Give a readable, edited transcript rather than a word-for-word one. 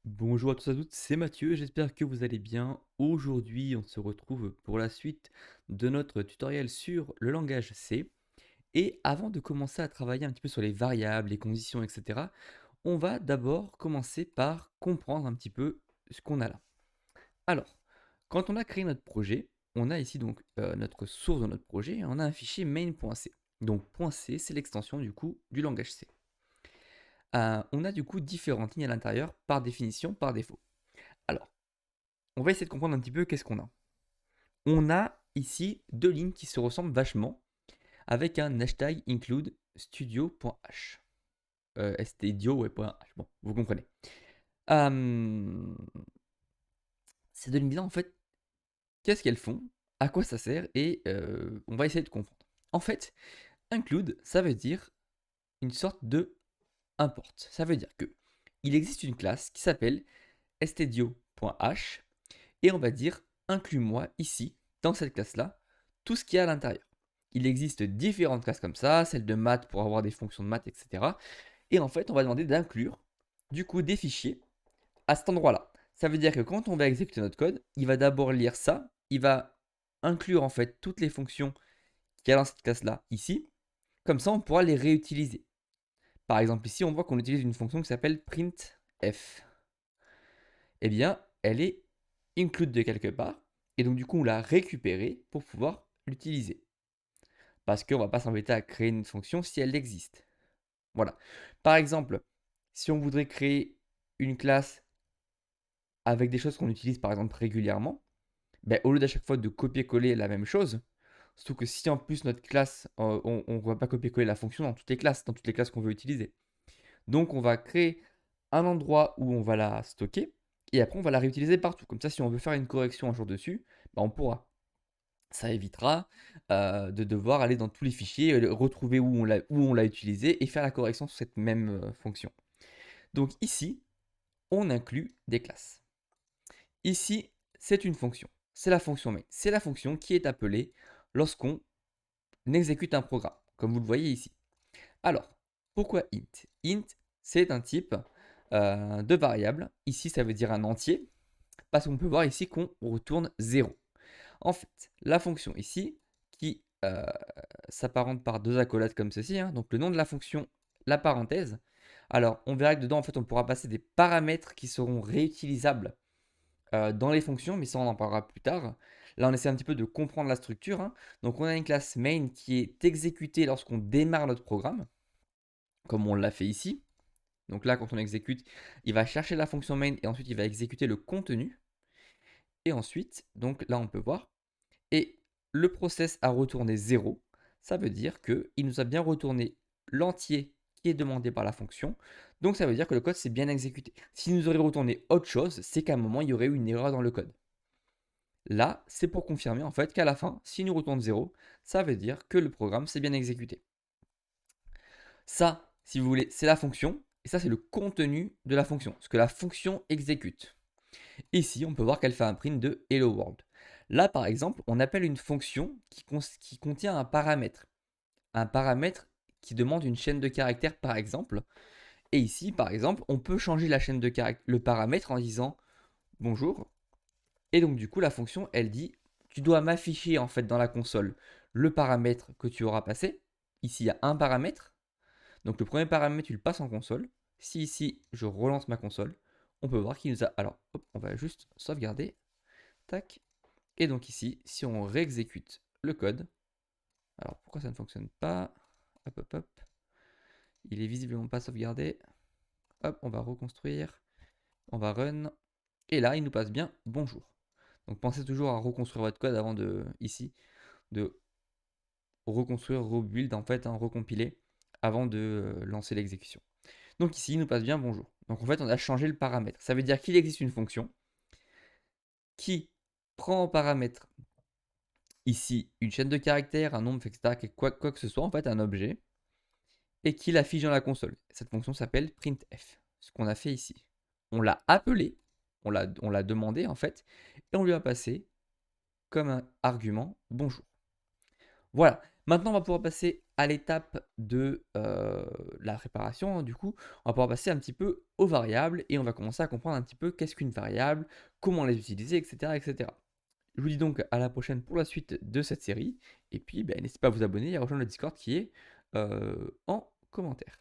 Bonjour à tous et à toutes, c'est Mathieu, j'espère que vous allez bien. Aujourd'hui, on se retrouve pour la suite de notre tutoriel sur le langage C. Et avant de commencer à travailler un petit peu sur les variables, les conditions, etc., on va d'abord commencer par comprendre un petit peu ce qu'on a là. Alors, quand on a créé notre projet, on a ici donc notre source de notre projet, et on a un fichier main.c. Donc .c, c'est l'extension du coup du langage C. On a du coup différentes lignes à l'intérieur par définition, par défaut. Alors, on va essayer de comprendre un petit peu qu'est-ce qu'on a. On a ici deux lignes qui se ressemblent vachement avec un hashtag include studio.h. Studio, ouais, .h. Bon, vous comprenez. Euh, ces deux lignes-là, en fait, qu'est-ce qu'elles font? À quoi ça sert? Et on va essayer de comprendre. En fait, include, ça veut dire une sorte de import. Ça veut dire que il existe une classe qui s'appelle studio.h et on va dire inclus-moi ici, dans cette classe-là, tout ce qu'il y a à l'intérieur. Il existe différentes classes comme ça, celle de maths pour avoir des fonctions de maths, etc. Et en fait, on va demander d'inclure du coup des fichiers à cet endroit-là. Ça veut dire que quand on va exécuter notre code, il va d'abord lire ça, il va inclure en fait toutes les fonctions qu'il y a dans cette classe-là ici. Comme ça, on pourra les réutiliser. Par exemple, ici, on voit qu'on utilise une fonction qui s'appelle printf. Eh bien, elle est include de quelque part. Et donc, du coup, on l'a récupérée pour pouvoir l'utiliser. Parce qu'on ne va pas s'embêter à créer une fonction si elle existe. Voilà. Par exemple, si on voudrait créer une classe avec des choses qu'on utilise par exemple régulièrement, ben, au lieu d'à chaque fois de copier-coller la même chose, surtout que si en plus notre classe, on ne va pas copier-coller la fonction dans toutes les classes qu'on veut utiliser. Donc on va créer un endroit où on va la stocker et après on va la réutiliser partout. Comme ça, si on veut faire une correction un jour dessus, ben, on pourra. Ça évitera de devoir aller dans tous les fichiers, retrouver où on l'a utilisé et faire la correction sur cette même fonction. Donc ici, on inclut des classes. Ici, c'est une fonction. C'est la fonction main. C'est la fonction qui est appelée lorsqu'on exécute un programme, comme vous le voyez ici. Alors, pourquoi int? Int, c'est un type de variable. Ici, ça veut dire un entier, parce qu'on peut voir ici qu'on retourne 0. En fait, la fonction ici, qui s'apparente par deux accolades comme ceci, hein, donc le nom de la fonction, la parenthèse. Alors, on verra que dedans, en fait, on pourra passer des paramètres qui seront réutilisables dans les fonctions, mais ça, on en parlera plus tard. Là, on essaie un petit peu de comprendre la structure, hein. Donc, on a une classe main qui est exécutée lorsqu'on démarre notre programme, comme on l'a fait ici. Donc là, quand on exécute, il va chercher la fonction main et ensuite il va exécuter le contenu. Et ensuite, donc là, on peut voir. Et le process a retourné 0. Ça veut dire qu'il nous a bien retourné l'entier qui est demandé par la fonction. Donc ça veut dire que le code s'est bien exécuté. S'il nous aurait retourné autre chose, c'est qu'à un moment, il y aurait eu une erreur dans le code. Là, c'est pour confirmer en fait qu'à la fin, s'il nous retourne 0, ça veut dire que le programme s'est bien exécuté. Ça, si vous voulez, c'est la fonction. Et ça, c'est le contenu de la fonction, ce que la fonction exécute. Ici, on peut voir qu'elle fait un print de Hello World. Là, par exemple, on appelle une fonction qui contient un paramètre. Un paramètre qui demande une chaîne de caractères, par exemple. Et ici, par exemple, on peut changer la chaîne de caractères, le paramètre en disant bonjour. Et donc, du coup, la fonction, elle dit tu dois m'afficher en fait dans la console le paramètre que tu auras passé. Ici, il y a un paramètre. Donc, le premier paramètre, tu le passes en console. Si ici, je relance ma console, on peut voir qu'il nous a. Alors, hop, on va juste sauvegarder. Tac. Et donc ici, si on réexécute le code, alors pourquoi ça ne fonctionne pas? Hop, hop, hop. Il est visiblement pas sauvegardé. Hop, on va reconstruire. On va run. Et là, il nous passe bien bonjour. Donc pensez toujours à reconstruire votre code avant de, ici, de reconstruire, rebuild, en fait, hein, recompiler avant de lancer l'exécution. Donc ici, il nous passe bien bonjour. Donc en fait, on a changé le paramètre. Ça veut dire qu'il existe une fonction qui prend en paramètre ici une chaîne de caractères, un nombre, etc., quoi que ce soit, en fait, un objet, et qui l'affiche dans la console. Cette fonction s'appelle printf, ce qu'on a fait ici. On l'a appelé, on l'a demandé, en fait, et on lui a passé comme un argument bonjour. Voilà, maintenant on va pouvoir passer à l'étape de la préparation, hein. Du coup, on va pouvoir passer un petit peu aux variables et on va commencer à comprendre un petit peu qu'est-ce qu'une variable, comment les utiliser, et cetera, et cetera. Je vous dis donc à la prochaine pour la suite de cette série et puis, n'hésitez pas à vous abonner et à rejoindre le Discord qui est en commentaire.